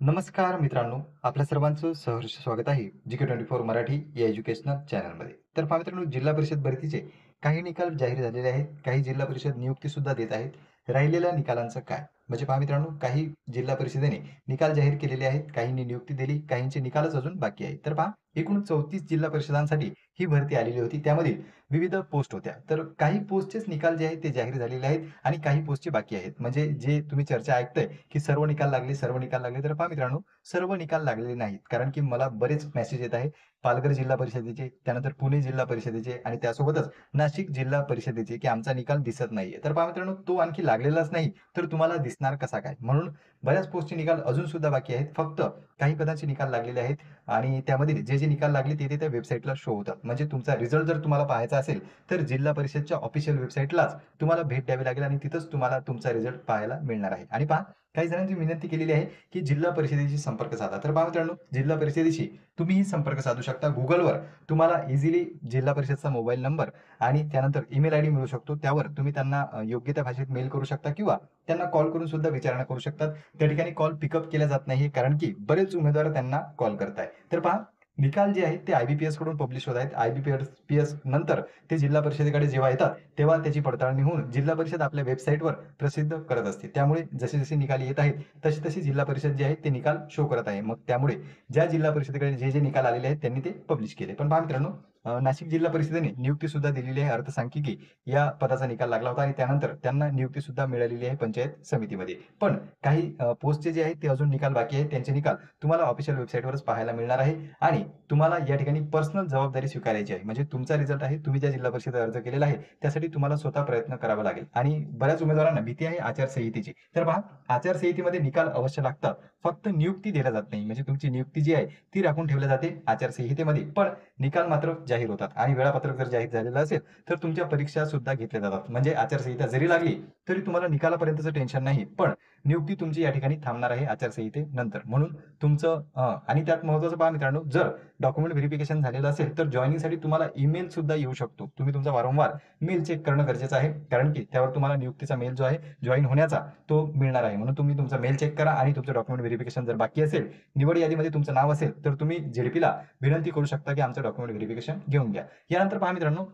नमस्कार मित्रांनो, आपल्या सर्वांचं सहर्ष स्वागत आहे GK24 मराठी या एज्युकेशनल चॅनलमध्ये. तर पहा मित्रांनो, जिल्हा परिषद भरतीचे काही निकाल जाहीर झालेले आहेत. काही जिल्हा परिषद नियुक्ती सुद्धा देत आहेत. राहिलेल्या निकालांचं काय? म्हणजे पहा मित्रांनो, काही जिल्हा परिषदेने निकाल जाहीर केलेले आहेत, काहींनी नियुक्ती दिली, काहींचे निकालच अजून बाकी आहेत. तर पहा, एकूण 34 जिल्हा परिषदांसाठी ही भरती आलेली होती. त्यामधील विविध पोस्ट होत्या. तर काही पोस्टचेच निकाल जे आहेत ते जाहीर झालेले आहेत आणि काही पोस्टचे बाकी आहेत. म्हणजे जे तुम्ही चर्चा ऐकताय, की सर्व निकाल लागले, सर्व निकाल लागले. तर पहा मित्रांनो, सर्व निकाल लागलेले नाहीत. कारण की मला बरेच मेसेज येत आहे. पालघर जिल्हा परिषदेचे, त्यानंतर पुणे जिल्हा परिषदेचे आणि त्यासोबतच नाशिक जिल्हा परिषदेचे, की आमचा निकाल दिसत नाहीये. तर पहा मित्रांनो, तो आणखी लागलेलाच नाही, तर तुम्हाला दिसणार कसा काय? म्हणून बऱ्याच पोस्टचे निकाल अजून सुद्धा बाकी आहेत. फक्त काही पदांचे निकाल लागलेले आहेत आणि त्यामधील जे निकाल लागले ते त्या वेबसाईटला शो होतात. म्हणजे तुमचा रिझल्ट जर तुम्हाला पाहायचा असेल, तर जिल्हा परिषदच्या ऑफिशियल वेबसाईटलाच तुम्हाला भेट द्यावी लागेल आणि तिथंच तुम्हाला तुमचा रिझल्ट पाहायला मिळणार आहे. आणि पहा, काही जणांची विनंती केलेली आहे, की जिल्हा परिषदेशी संपर्क साधा. तर पहा मित्रांनो, जिल्हा परिषदेशी तुम्हीही संपर्क साधू शकता. Googleवर तुम्हाला इझिली जिल्हा परिषदचा मोबाईल नंबर आणि त्यानंतर ईमेल आयडी मिळू शकतो. त्यावर तुम्ही त्यांना योग्य त्या भाषेत मेल करू शकता किंवा त्यांना कॉल करून सुद्धा विचारणा करू शकतात. त्या ठिकाणी कॉल पिकअप केला जात नाही, कारण की बरेच उमेदवार त्यांना कॉल करताय. तर पहा, निकाल जे आहेत ते IBPS कडून पब्लिश होत आहेत. IBPS नंतर ते जिल्हा परिषदेकडे जेव्हा येतात, तेव्हा त्याची पडताळणी होऊन जिल्हा परिषद आपल्या वेबसाईटवर प्रसिद्ध करत असते. त्यामुळे जसे-जसे निकाल येत आहेत, तशी-तशी जिल्हा परिषद जे आहे ते निकाल शो करत आहे. मग त्यामुळे ज्या जिल्हा परिषदेकडे जे निकाल आलेले आहेत त्यांनी ते पब्लिश केले. पण पहा मित्रांनो, नाशिक जिल्हा परिषदेने नियुक्ती सुद्धा दिलेली आहे. अर्थसांख्यिकी या पदाचा निकाल लागला होता आणि त्यानंतर त्यांना नियुक्ती सुद्धा मिळालेली आहे पंचायत समितीमध्ये. पण काही पोस्टचे जे आहेत ते अजून निकाल बाकी आहेत. त्यांचे निकाल तुम्हाला ऑफिशियल वेबसाईटवरच पाहायला मिळणार आहे आणि तुम्हाला या ठिकाणी पर्सनल जबाबदारी स्वीकारायची आहे. म्हणजे तुमचा रिझल्ट आहे, तुम्ही ज्या जिल्हा परिषदेत अर्ज केलेला आहे, त्यासाठी तुम्हाला स्वतः प्रयत्न करावा लागेल. आणि बऱ्याच उमेदवारांना भीती आहे आचारसंहितेची. तर पहा, आचारसंहितेमध्ये निकाल अवश्य लागतात. फक्त नियुक्ती दिल्या जात नाही. म्हणजे तुमची नियुक्ती जी आहे ती राखून ठेवली जाते आचारसंहितेमध्ये. पण निकाल मात्र जाहीर होतात आणि वेळापत्रक जर जाहीर झालेलं असेल, तर तुमच्या परीक्षा सुद्धा घेतल्या जातात. म्हणजे आचारसंहिता जरी लागली, तरी तुम्हाला निकालापर्यंतचं टेन्शन नाही. पण नियुक्ती तुमची या ठिकाणी थांबणार आहे आचारसंहितेनंतर. म्हणून तुमचं आणि त्यात महत्त्वाचं पहा मित्रांनो, जर डॉक्युमेंट व्हेरिफिकेशन झालेलं असेल, तर जॉइनिंगसाठी तुम्हाला ईमेल सुद्धा येऊ शकतो. तुम्ही तुमचा वारंवार मेल चेक करणं गरजेचं आहे. कारण की त्यावर तुम्हाला नियुक्तीचा मेल जो आहे, जॉइन होण्याचा तो मिळणार आहे. म्हणून तुम्ही तुमचा मेल चेक करा आणि तुमचं डॉक्युमेंट व्हेरिफिकेशन जर बाकी असेल, निवड यादीमध्ये तुमचं नाव असेल, तर तुम्ही झेडपीला विनंती करू शकता, की आमचं डॉक्युमेंट व्हेरिफिकेशन घेऊन घ्या. यानंतर पहा मित्रांनो,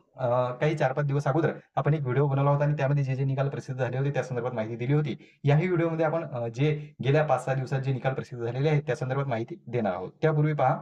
काही 4-5 दिवस अगोदर आपण एक व्हिडिओ बनवला होता आणि त्यामध्ये जे निकाल प्रसिद्ध झाले होते, त्या संदर्भात माहिती दिली होती. याही व्हिडिओमध्ये आपण जे गेल्या 5-6 दिवसात जे निकाल प्रसिद्ध झालेले आहेत, त्या संदर्भात माहिती देणार आहोत. त्यापूर्वी पहा,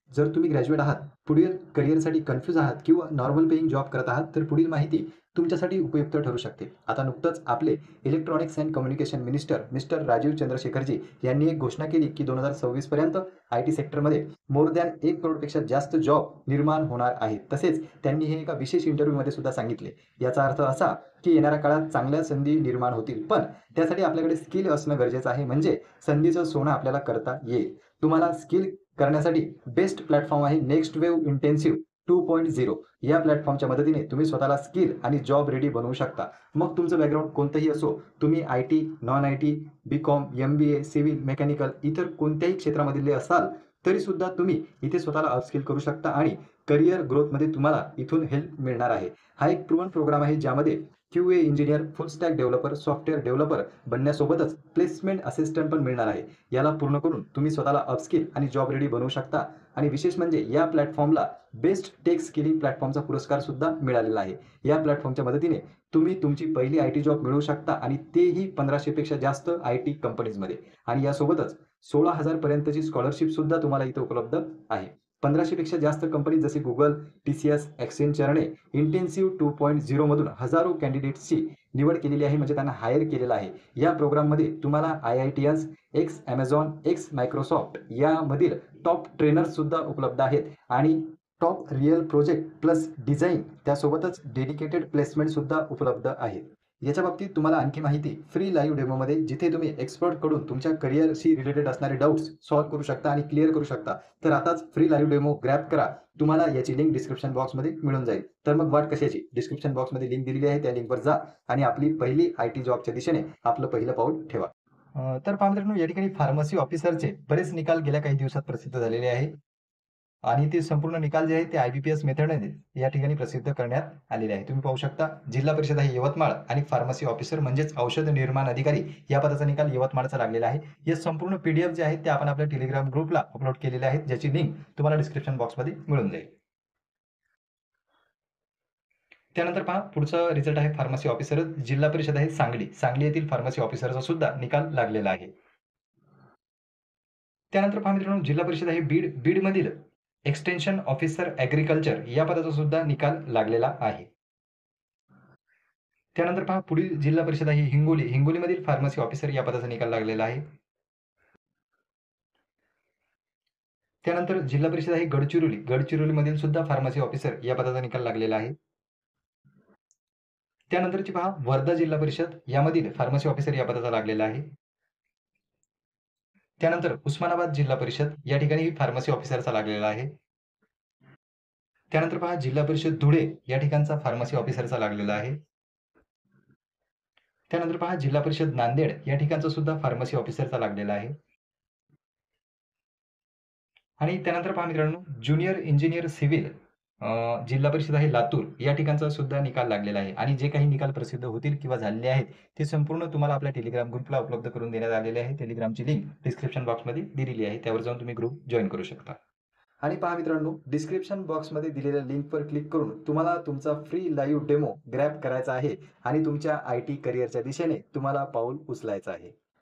जर तुम्ही ग्रॅज्युएट आहात, पुढील करिअरसाठी कन्फ्यूज आहात किंवा नॉर्मल पेइंग जॉब करत आहात, तर पुढील माहिती तुमच्यासाठी उपयुक्त ठरू शकते. आता नुकतंच आपले electronics and communication minister mister Rajeev Chandrashekharji यांनी एक घोषणा केली, की 2026 पर्यंत आयटी सेक्टरमध्ये मोर दॅन 1 करोडपेक्षा जास्त जॉब निर्माण होणार आहेत. तसेच त्यांनी हे एका विशेष इंटरव्ह्यूमध्ये सुद्धा सांगितले. याचा अर्थ असा, की येणाऱ्या काळात चांगल्या संधी निर्माण होतील. पण त्यासाठी आपल्याकडे स्किल असणं गरजेचं आहे. म्हणजे संधीचं सोनं आपल्याला करता येईल. तुम्हाला स्किल करण्यासाठी बेस्ट प्लॅटफॉर्म आहे नेक्स्ट वेव्ह इंटेन्सिव्ह 2.0. या प्लॅटफॉर्मच्या मदतीने तुम्ही स्वतःला स्किल आणि जॉब रेडी बनवू शकता. मग तुमचं बॅकग्राऊंड कोणतंही असो, तुम्ही IT, non IT, BCom, MBA, civil, mechanical इतर कोणत्याही क्षेत्रामधले असाल, तरी सुद्धा तुम्ही इथे स्वतःला अपस्किल करू शकता आणि करिअर ग्रोथमध्ये तुम्हाला इथून हेल्प मिळणार आहे. हा एक प्रूव्हन प्रोग्राम आहे, ज्यामध्ये QA engineer, full stack developer, software developer बनण्यासोबतच प्लेसमेंट असिस्टंट पण मिळणार आहे. याला पूर्ण करून तुम्ही स्वतःला अपस्किल आणि जॉब रेडी बनवू शकता. आणि विशेष म्हणजे या प्लॅटफॉर्मला बेस्ट टेक स्किलिंग प्लॅटफॉर्मचा पुरस्कार सुद्धा मिळालेला आहे. या प्लॅटफॉर्मच्या मदतीने तुम्ही तुमची पहिली आयटी जॉब मिळवू शकता आणि तेही 1500 पेक्षा जास्त आयटी कंपनीजमध्ये. आणि यासोबतच 16,000 पर्यंतची स्कॉलरशिप सुद्धा तुम्हाला इथे उपलब्ध आहे. 1500 पेक्षा जास्त कंपनी जसे Google, TCS, Accentureने इंटेन्सिव्ह 2.0 मधून हजारो कॅन्डिडेट्सची निवड केलेली आहे. म्हणजे त्यांना हायर केलेलं आहे. या प्रोग्राममध्ये तुम्हाला IITians, x Amazon, x Microsoft यामधील टॉप ट्रेनर्स सुद्धा उपलब्ध आहेत आणि top real project plus design त्यासोबतच डेडिकेटेड प्लेसमेंट सुद्धा उपलब्ध आहेत. याच्या बाबतीत तुम्हाला आणखी माहिती फ्री लाईव्ह डेमोमध्ये, जिथे तुम्ही एक्सपर्टकडून तुमच्या करिअरशी रिलेटेड असणारे डाउट्स सॉल्व्ह करू शकता आणि क्लिअर करू शकता. तर आताच फ्री लाईव्ह डेमो ग्रॅब करा. तुम्हाला याची लिंक डिस्क्रिप्शन बॉक्समध्ये मिळून जाईल. तर मग वाट कशाची? डिस्क्रिप्शन बॉक्समध्ये लिंक दिलेली आहे, त्या लिंकवर जा आणि आपली पहिली आयटी जॉबच्या दिशेने आपलं पहिलं पाऊल ठेवा. तर पहा मित्रांनो, या ठिकाणी फार्मसी ऑफिसरचे बरेच निकाल गेल्या काही दिवसात प्रसिद्ध झालेले आहे. आणि ते संपूर्ण निकाल जे आहेत ते IBPS मेथडने या ठिकाणी प्रसिद्ध करण्यात आलेले आहे. तुम्ही पाहू शकता जिल्हा परिषद आहे यवतमाळ आणि फार्मसी ऑफिसर म्हणजेच औषध निर्माण अधिकारी या पदाचा निकाल यवतमाळचा लागलेला आहे. हे संपूर्ण PDF जे आहेत ते आपण आपल्या टेलिग्राम ग्रुपला अपलोड केलेले आहेत, ज्याची लिंक तुम्हाला डिस्क्रिप्शन बॉक्समध्ये मिळून जाईल. त्यानंतर पहा पुढचा रिझल्ट आहे फार्मसी ऑफिसर जिल्हा परिषद आहे सांगली. सांगली येथील फार्मसी ऑफिसरचा सुद्धा निकाल लागलेला आहे. त्यानंतर पहा मित्रांनो जिल्हा परिषद आहे बीड. बीडमधील एक्सटेन्शन ऑफिसर ॲग्रिकल्चर या पदाचा सुद्धा निकाल लागलेला आहे. त्यानंतर पहा पुढील जिल्हा परिषद आहे हिंगोली. हिंगोलीमधील फार्मसी ऑफिसर या पदाचा निकाल लागलेला आहे. त्यानंतर जिल्हा परिषद आहे गडचिरोली. गडचिरोलीमधील सुद्धा फार्मसी ऑफिसर या पदाचा निकाल लागलेला आहे. त्यानंतरची पहा वर्धा जिल्हा परिषद यामधील फार्मसी ऑफिसर या पदाचा लागलेला आहे. त्यानंतर उस्मानाबाद जिल्हा परिषद या ठिकाणी फार्मसी ऑफिसरचा लागलेला आहे. त्यानंतर पहा जिल्हा परिषद धुळे या ठिकाणचा फार्मसी ऑफिसरचा लागलेला आहे. त्यानंतर पहा जिल्हा परिषद नांदेड या ठिकाणचा सुद्धा फार्मसी ऑफिसरचा लागलेला आहे. आणि त्यानंतर पहा मित्रांनो ज्युनियर इंजिनियर सिव्हिल जिल्हा परिषद आहे लातूर या ठिकाणचा सुद्धा निकाल लागलेला आहे. आणि जे काही निकाल प्रसिद्ध होतील किंवा झालेले आहेत ते संपूर्ण तुम्हाला आपल्या टेलिग्राम ग्रुपला उपलब्ध करून देण्यात आलेले आहे. टेलिग्रामची लिंक डिस्क्रिप्शन बॉक्समध्ये दिलेली आहे, त्यावर जाऊन तुम्ही ग्रुप जॉईन करू शकता. आणि पहा मित्रांनो डिस्क्रिप्शन बॉक्समध्ये दिलेल्या लिंकवर क्लिक करून तुम्हाला तुमचा फ्री लाईव्ह डेमो ग्रॅब करायचा आहे आणि तुमच्या IT करिअरच्या दिशेने तुम्हाला पाऊल उचलायचं आहे.